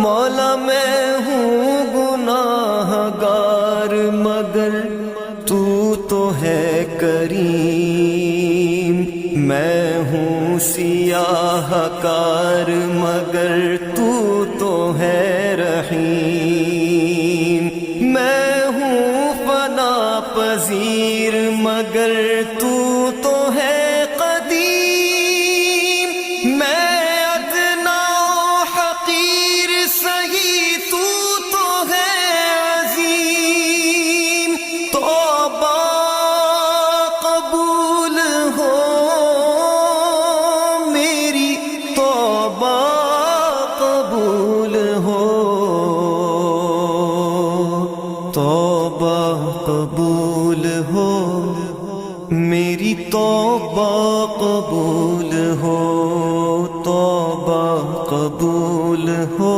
مولا میں ہوں گناہ گار مگر تو تو ہے کریم، میں ہوں سیاہ کار مگر تو تو ہے رحیم، میں ہوں فنا پذیر مگر تو تو ہے قدیم، میں ادنا حقیر سہی تو تو ہے عظیم، توبہ قبول ہو میری، توبہ قبول ہو، توبہ قبول ہو میری، توبہ قبول ہو، توبہ قبول ہو۔